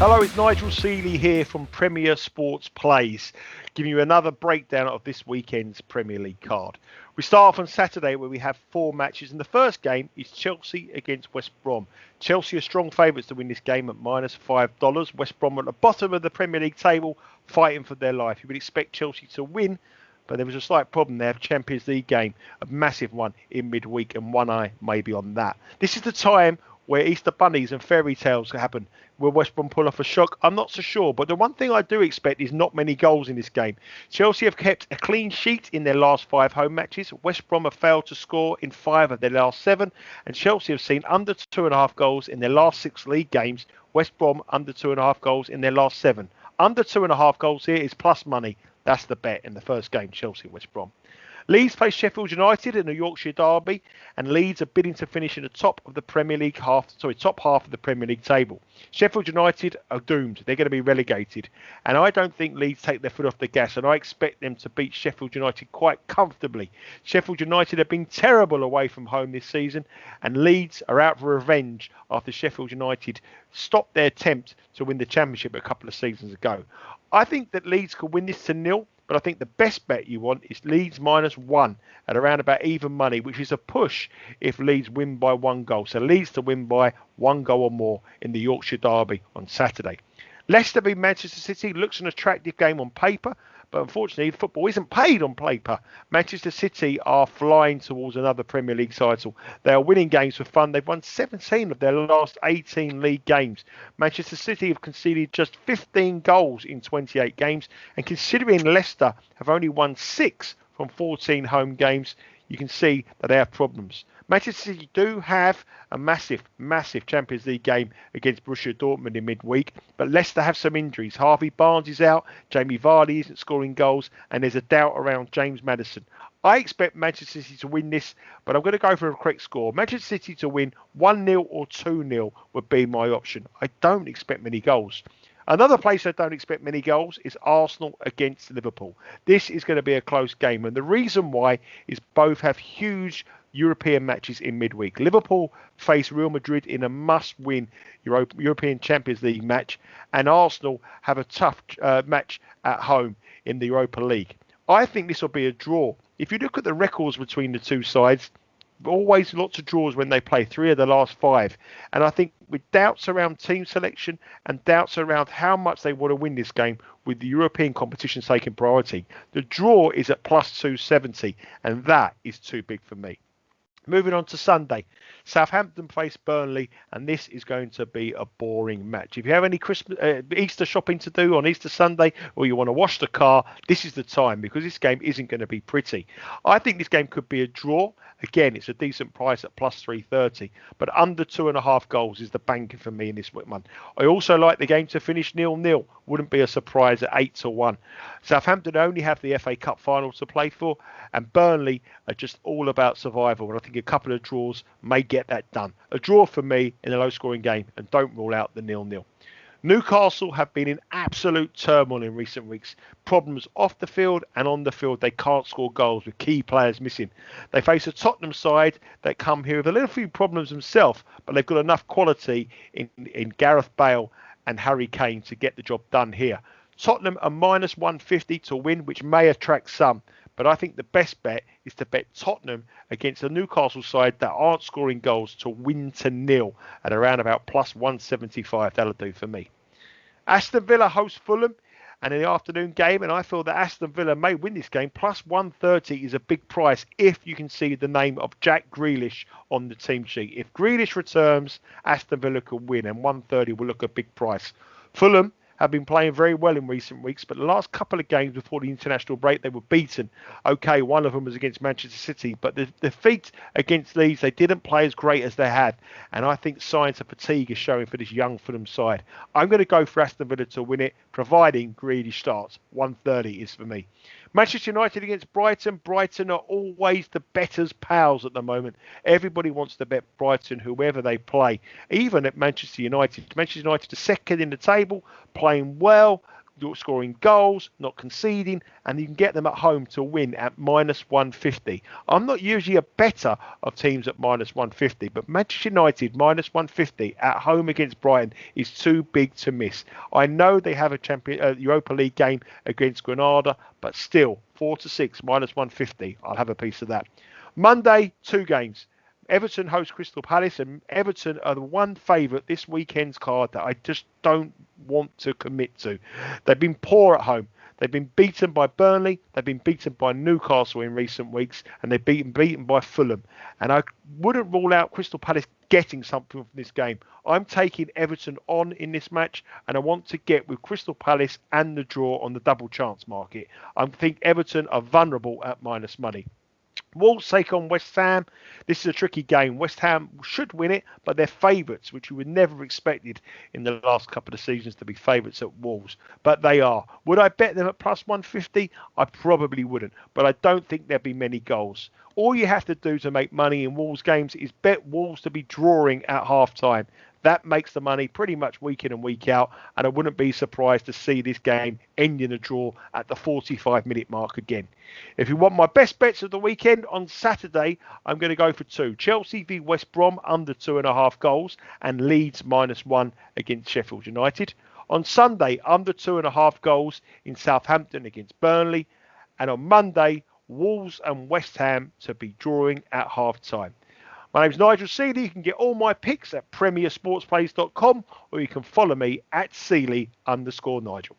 Hello, it's Nigel Seeley here from Premier Sports Plays, giving you another breakdown of this weekend's Premier League card. We start off on Saturday where we have 4 matches, and the first game is Chelsea against West Brom. Chelsea are strong favourites to win this game at -$5. West Brom are at the bottom of the Premier League table, fighting for their life. You would expect Chelsea to win, but there was a slight problem. They have Champions League game, a massive one in midweek, and one eye maybe on that. This is the time where Easter bunnies and fairy tales happen. Will West Brom pull off a shock? I'm not so sure, but the one thing I do expect is not many goals in this game. Chelsea have kept a clean sheet in their last 5 home matches. West Brom have failed to score in 5 of their last 7, and Chelsea have seen under 2.5 goals in their last 6 league games. West Brom under 2.5 goals in their last 7. Under 2.5 goals here is plus money. That's the bet in the first game, Chelsea-West Brom. Leeds face Sheffield United in a Yorkshire derby, and Leeds are bidding to finish in the top half of the Premier League table. Sheffield United are doomed. They're going to be relegated, and I don't think Leeds take their foot off the gas, and I expect them to beat Sheffield United quite comfortably. Sheffield United have been terrible away from home this season, and Leeds are out for revenge after Sheffield United stopped their attempt to win the Championship a couple of seasons ago. I think that Leeds could win this to 0. But I think the best bet you want is Leeds -1 at around about even money, which is a push if Leeds win by 1 goal. So Leeds to win by 1 goal or more in the Yorkshire derby on Saturday. Leicester v Manchester City looks an attractive game on paper, but unfortunately football isn't paid on paper. Manchester City are flying towards another Premier League title. They are winning games for fun. They've won 17 of their last 18 league games. Manchester City have conceded just 15 goals in 28 games, and considering Leicester have only won 6 from 14 home games, you can see that they have problems. Manchester City do have a massive Champions League game against Borussia Dortmund in midweek, but Leicester have some injuries. Harvey Barnes is out, Jamie Vardy isn't scoring goals, and there's a doubt around James Maddison. I expect Manchester City to win this, but I'm going to go for a correct score. Manchester City to win 1-0 or 2-0 would be my option. I don't expect many goals. Another place I don't expect many goals is Arsenal against Liverpool. This is going to be a close game, and the reason why is both have huge European matches in midweek. Liverpool face Real Madrid in a must-win European Champions League match, and Arsenal have a tough match at home in the Europa League. I think this will be a draw. If you look at the records between the two sides, always lots of draws when they play, 3 of the last 5. And I think with doubts around team selection and doubts around how much they want to win this game with the European competition taking priority, the draw is at +270, and that is too big for me. Moving on to Sunday, Southampton face Burnley, and this is going to be a boring match. If you have any Easter shopping to do on Easter Sunday, or you want to wash the car, this is the time, because this game isn't going to be pretty. I think this game could be a draw. Again, it's a decent price at +330, but under 2.5 goals is the banker for me in this one. I also like the game to finish 0-0. Wouldn't be a surprise at 8-1. Southampton only have the FA Cup final to play for, and Burnley are just all about survival, and I think a couple of draws may get that done. A draw for me in a low-scoring game, and don't rule out the 0-0. Newcastle have been in absolute turmoil in recent weeks. Problems off the field and on the field. They can't score goals with key players missing. They face a Tottenham side that come here with a little few problems themselves, but they've got enough quality in Gareth Bale and Harry Kane to get the job done here. Tottenham are -150 to win, which may attract some, but I think the best bet is to bet Tottenham against a Newcastle side that aren't scoring goals to win to 0 at around about +175. That'll do for me. Aston Villa host Fulham, and in the afternoon game, and I feel that Aston Villa may win this game. +130 is a big price if you can see the name of Jack Grealish on the team sheet. If Grealish returns, Aston Villa can win, and 130 will look a big price. Fulham have been playing very well in recent weeks, but the last couple of games before the international break, they were beaten. Okay, one of them was against Manchester City, but the defeat against Leeds, they didn't play as great as they had, and I think signs of fatigue is showing for this young Fulham side. I'm going to go for Aston Villa to win it, providing Grealish starts. 130 is for me. Manchester United against Brighton. Brighton are always the betters' pals at the moment. Everybody wants to bet Brighton, whoever they play, even at Manchester United. Manchester United are second in the table, playing well, scoring goals, not conceding, and you can get them at home to win at -150. I'm not usually a better of teams at -150, but Manchester United -150 at home against Brighton is too big to miss. I know they have a Europa League game against Granada, but still, 4-6 -150. I'll have a piece of that. Monday, 2 games. Everton host Crystal Palace, and Everton are the one favourite this weekend's card that I just don't want to commit to. They've been poor at home. They've been beaten by Burnley, they've been beaten by Newcastle in recent weeks, and they've been beaten by Fulham. And I wouldn't rule out Crystal Palace getting something from this game. I'm taking Everton on in this match, and I want to get with Crystal Palace and the draw on the double chance market. I think Everton are vulnerable at minus money. Wolves take on West Ham. This is a tricky game. West Ham should win it, but they're favourites, which we would never expected in the last couple of seasons to be favourites at Wolves. But they are. Would I bet them at +150? I probably wouldn't, but I don't think there'll be many goals. All you have to do to make money in Wolves games is bet Wolves to be drawing at half-time. That makes the money pretty much week in and week out, and I wouldn't be surprised to see this game end in a draw at the 45-minute mark again. If you want my best bets of the weekend, on Saturday, I'm going to go for 2. Chelsea v West Brom under 2.5 goals, and Leeds -1 against Sheffield United. On Sunday, under 2.5 goals in Southampton against Burnley. And on Monday, Wolves and West Ham to be drawing at half-time. My name's Nigel Seeley. You can get all my picks at premiersportsplays.com, or you can follow me at Seeley_Nigel.